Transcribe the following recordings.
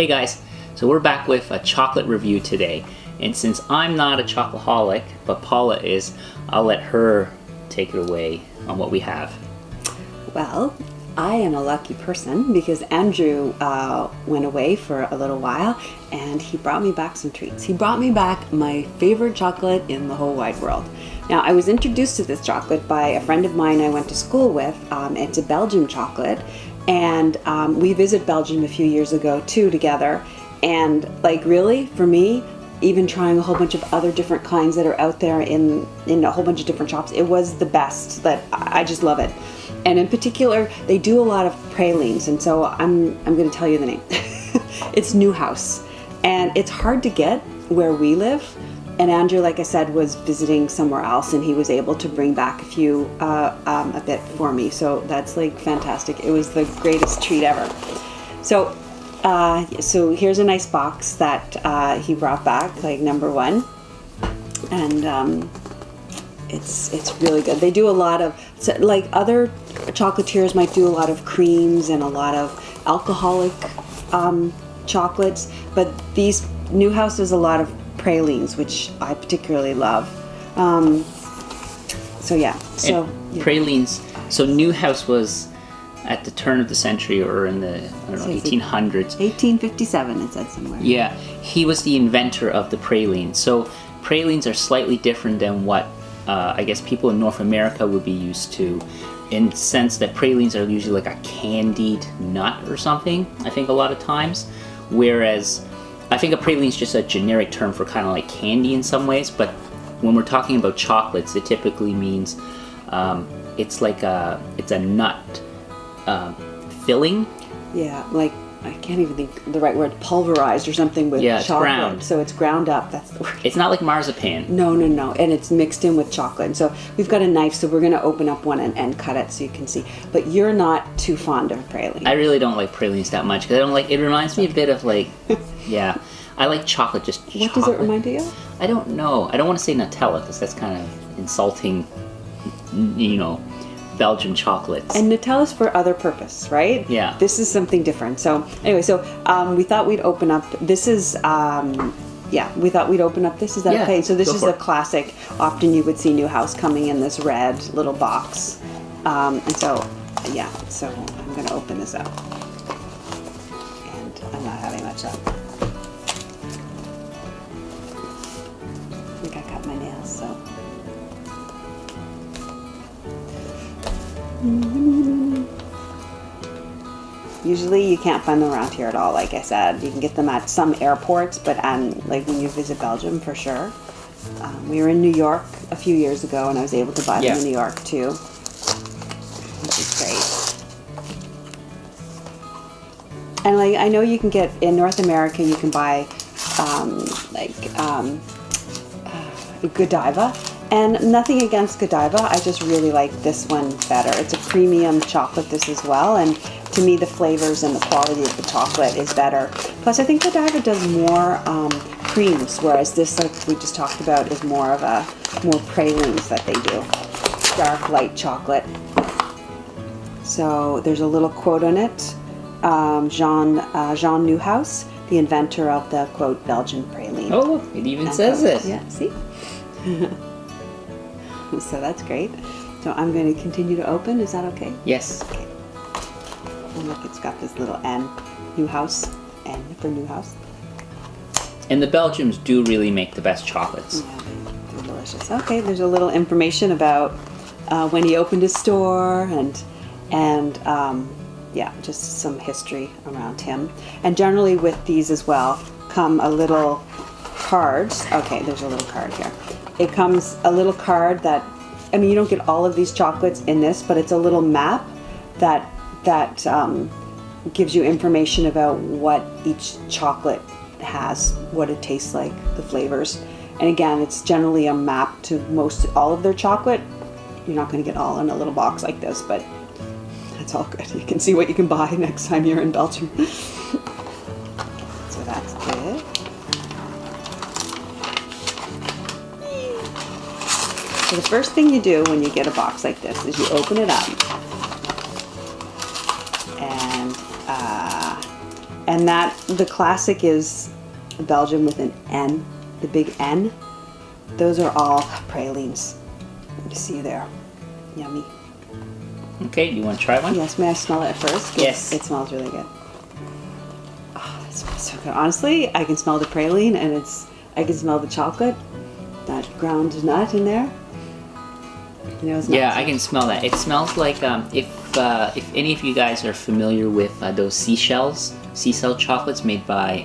Hey guys, so we're back with a chocolate review today, and since I'm not a chocoholic, but Paula is, I'll let her take it away on what we have. Well, I am a lucky person because Andrew went away for a little while and he brought me back some treats. He brought me back my favorite chocolate in the whole wide world. Now, I was introduced to this chocolate by a friend of mine I went to school with. It's a Belgium chocolate, and we visited Belgium a few years ago too together. And like, really, for me, even trying a whole bunch of other different kinds that are out there in a whole bunch of different shops, it was the best. That I just love it. And in particular, they do a lot of pralines, and so I'm going to tell you the name. It's Neuhaus, and it's hard to get where we live. And Andrew, like I said, was visiting somewhere else, and he was able to bring back a few, a bit for me. So that's like fantastic. It was the greatest treat ever. So, so here's a nice box that he brought back, like number one, and it's really good. They do a lot of, so like other chocolatiers might do a lot of creams and a lot of alcoholic chocolates, but these Neuhaus does a lot of pralines, which I particularly love. So yeah, so yeah. Pralines. So Neuhaus was at the turn of the century, or in the 1800s. 1857, it said somewhere. Yeah, he was the inventor of the praline. So pralines are slightly different than what I guess people in North America would be used to, in the sense that pralines are usually like a candied nut or something, I think a lot of times, whereas I think a praline is just a generic term for kind of like candy in some ways, but when we're talking about chocolates, it typically means it's a nut filling. Yeah, like, I can't even think the right word, pulverized or something with chocolate. It's ground. So it's ground up, that's the word. It's not like marzipan. No, and it's mixed in with chocolate. And so we've got a knife, so we're going to open up one and cut it so you can see. But you're not too fond of praline. I really don't like pralines that much, because I don't like, it reminds me a bit of like, yeah, I like chocolate, just What chocolate. does it remind you of? I don't know. I don't want to say Nutella, because that's kind of insulting, Belgian chocolates. And Nutella's for other purpose, right? Yeah. This is something different. So anyway, we thought we'd open up, this is, we thought we'd open up this. Is that Yeah, okay? So this go is for a it. classic. Often you would see Neuhaus coming in this red little box. And so, yeah, so I'm going to open this up. And I'm not having much luck. I think I cut my nails, so. Usually you can't find them around here at all, like I said. You can get them at some airports, but like when you visit Belgium, for sure. We were in New York a few years ago, and I was able to buy them in New York too, which is great. And like, I know you can get, in North America, you can buy Godiva. And nothing against Godiva, I just really like this one better. It's a premium chocolate, this as well, and to me the flavors and the quality of the chocolate is better. Plus I think Godiva does more creams, whereas this, like we just talked about, is more of more pralines that they do. Dark, light chocolate. So there's a little quote on it. Jean Neuhaus, the inventor of the, quote, Belgian praline. Oh, look, it even says it. Yeah, see? So that's great. So I'm going to continue to open. Is that okay? Yes. Okay. And look, it's got this little N, Neuhaus, N for Neuhaus. And the Belgians do really make the best chocolates. Yeah, they're delicious. Okay, there's a little information about when he opened his store and yeah, just some history around him. And generally with these as well come a little card. Okay, there's a little card here. It comes a little card that, I mean, you don't get all of these chocolates in this, but it's a little map that gives you information about what each chocolate has, what it tastes like, the flavors. And again, it's generally a map to all of their chocolate. You're not going to get all in a little box like this, but that's all good. You can see what you can buy next time you're in Belgium. So that's good. So the first thing you do when you get a box like this is you open it up, And that the classic is Belgium with an N, the big N. Those are all pralines. You see there. Yummy. Okay, do you want to try one? Yes, may I smell it first? Yes. It smells really good. Oh, it smells so good. Honestly, I can smell the praline and I can smell the chocolate, that ground nut in there. You know, it's Yeah, I can smell that. It smells like if any of you guys are familiar with those seashell chocolates made by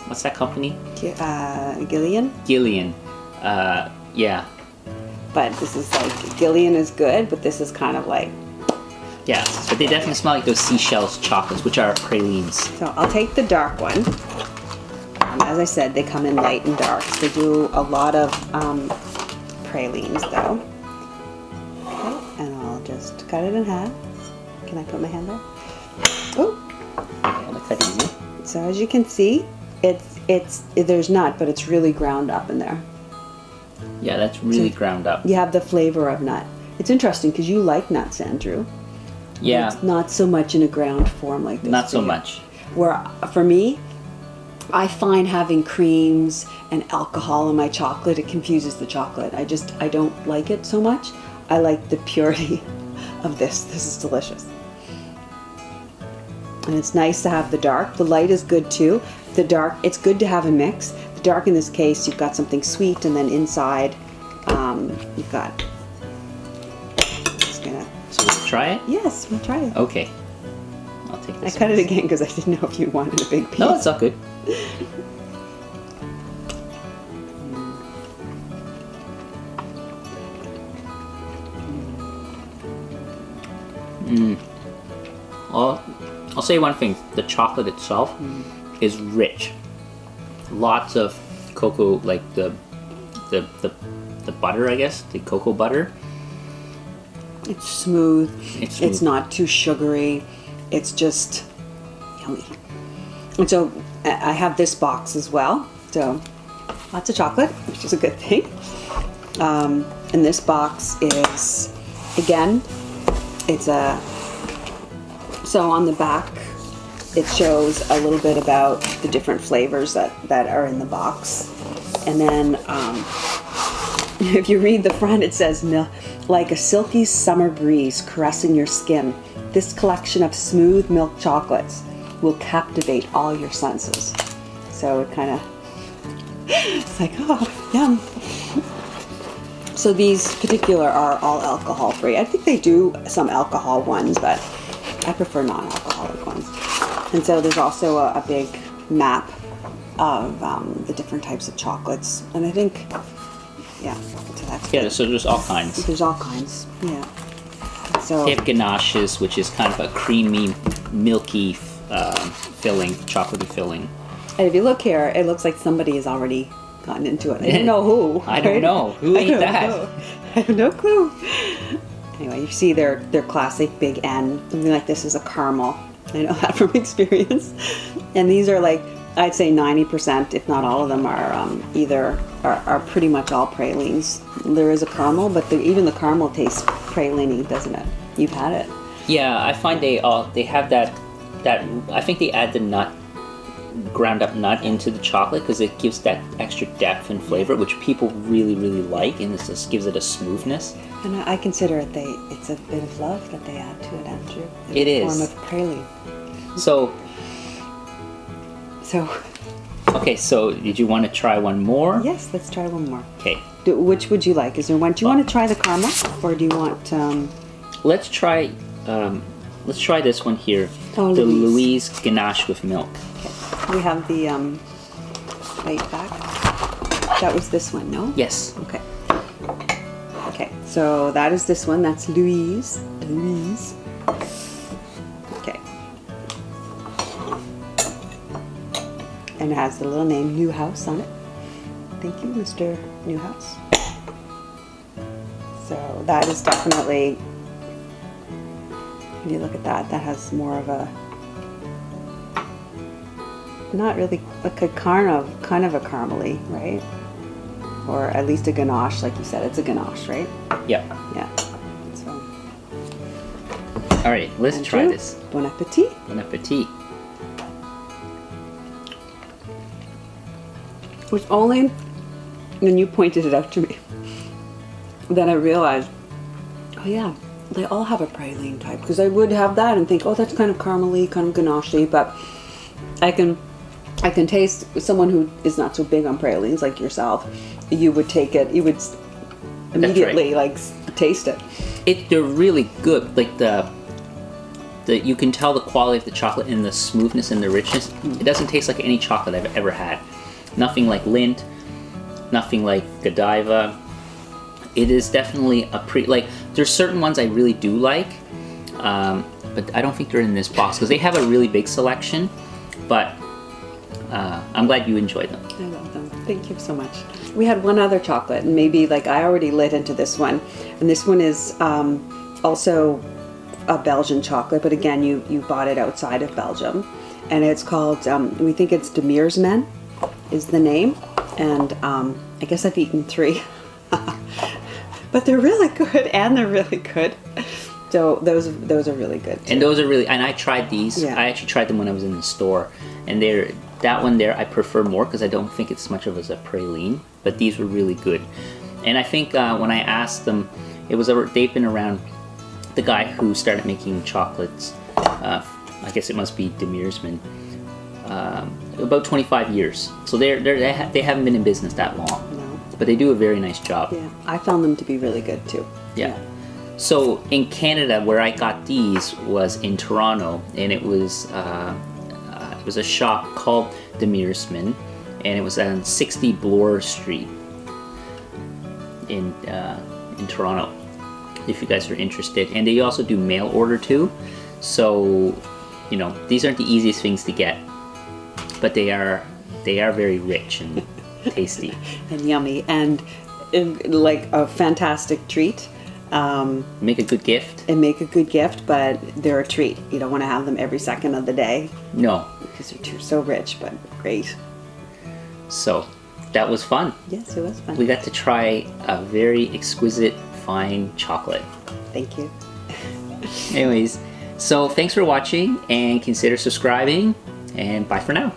what's that company? Gillian. Gillian. Yeah. But this is like, Gillian is good, but this is kind of like... Yeah, but they definitely smell like those seashells chocolates, which are pralines. So I'll take the dark one. As I said, they come in light and darks. They do a lot of pralines though. Okay, and I'll just cut it in half. Can I put my hand there? Oh, Yeah, that's that easy. so as you can see, there's nut, but it's really ground up in there. Yeah, that's really ground up. You have the flavor of nut. It's interesting because you like nuts, Andrew. Yeah, It's not so much in a ground form like this. not for so you. much. Where for me, I find having creams and alcohol in my chocolate, it confuses the chocolate. I don't like it so much. I like the purity of this. This is delicious. And it's nice to have the dark. The light is good too. The dark, it's good to have a mix. The dark in this case, you've got something sweet, and then inside, you've got. Just gonna. So we'll try it? Yes, we'll try it. Okay. I'll take I this cut one. it again because I didn't know if you wanted a big piece. No, it's all good. I'll say one thing. The chocolate itself is rich. Lots of cocoa, like the butter, I guess, the cocoa butter. It's smooth. It's smooth. It's not too sugary. It's just yummy. And so I have this box as well. So lots of chocolate, which is a good thing. And this box is, again, so on the back, it shows a little bit about the different flavors that are in the box. And then if you read the front, it says, like a silky summer breeze caressing your skin, this collection of smooth milk chocolates will captivate all your senses. So it kind of, it's like, oh, yum. So these particular are all alcohol free. I think they do some alcohol ones, but I prefer non-alcoholic ones. And so there's also a big map of the different types of chocolates. And I think, yeah, so that's Yeah, so there's all kinds. There's all kinds, yeah. So They have ganaches, which is kind of a creamy, milky filling, chocolatey filling. and if you look here, it looks like somebody has already gotten into it. I don't know who. I don't right? know. Who I ate don't that? know. I have no clue. Anyway, you see their classic big N. Something like this is a caramel. I know that from experience. And these are like, I'd say 90%, if not all of them, are pretty much all pralines. There is a caramel, but even the caramel tastes praline-y, doesn't it? You've had it. Yeah, I find they have that I think they add the nut, ground up nut into the chocolate because it gives that extra depth and flavor, which people really, really like, and it just gives it a smoothness. And I consider it's a bit of love that they add to it, Andrew. It In is. a form of praline. So, So, okay, so did you want to try one more? yes, let's try one more. Okay, Which would you like? Is there one? Do you want to try the caramel, or do you want? let's try this one here. Oh, the Louise. Louise ganache with milk. Okay. We have the plate back. That was this one, no? Yes. Okay. Okay. So that is this one. That's Louise. Louise. Okay. And it has the little name Neuhaus on it. Thank you, Mr. Neuhaus. So that is definitely, when you look at that, that has more of a, not really like a kind of a caramely, right? Or at least a ganache, like you said. It's a ganache, right? Yeah. Yeah. So, All right, let's try Andrew, this. Bon appetit. Bon appetit. It was only when you pointed it out to me that I realized, oh yeah, they all have a praline type. Because I would have that and think, oh, that's kind of caramely, kind of ganache-y, but I can taste someone who is not so big on pralines like yourself. You would take it, you would immediately like taste it. They're really good. Like you can tell the quality of the chocolate and the smoothness and the richness. It doesn't taste like any chocolate I've ever had. Nothing like Lindt, nothing like Godiva. It is definitely like there's certain ones I really do like, but I don't think they're in this box because they have a really big selection. But I'm glad you enjoyed them. I love them. Thank you so much. We had one other chocolate, and maybe like I already lit into this one, and this one is also a Belgian chocolate, but again, you bought it outside of Belgium, and it's called we think it's De Meersman is the name, and I guess I've eaten 3. But they're really good, and they're really good. So those are really good too. And those are really, and I tried these. Yeah. I actually tried them when I was in the store, and that one there I prefer more because I don't think it's as much of as a praline. But these were really good, and I think when I asked them, they've been around. The guy who started making chocolates, I guess it must be De Meersman, about 25 years. So they haven't been in business that long. No. But they do a very nice job. Yeah, I found them to be really good too. Yeah. So in Canada, where I got these was in Toronto, and it was a shop called De Meersman, and it was on 60 Bloor Street in Toronto. If you guys are interested, and they also do mail order too. So, these aren't the easiest things to get, but they are very rich and tasty and yummy, and like a fantastic treat. Make a good gift. And make a good gift, but they're a treat. You don't want to have them every second of the day. No, because they're so rich, but great. So that was fun. Yes, it was fun. We got to try a very exquisite fine chocolate. Thank you. Anyways, so thanks for watching, and consider subscribing, and bye for now.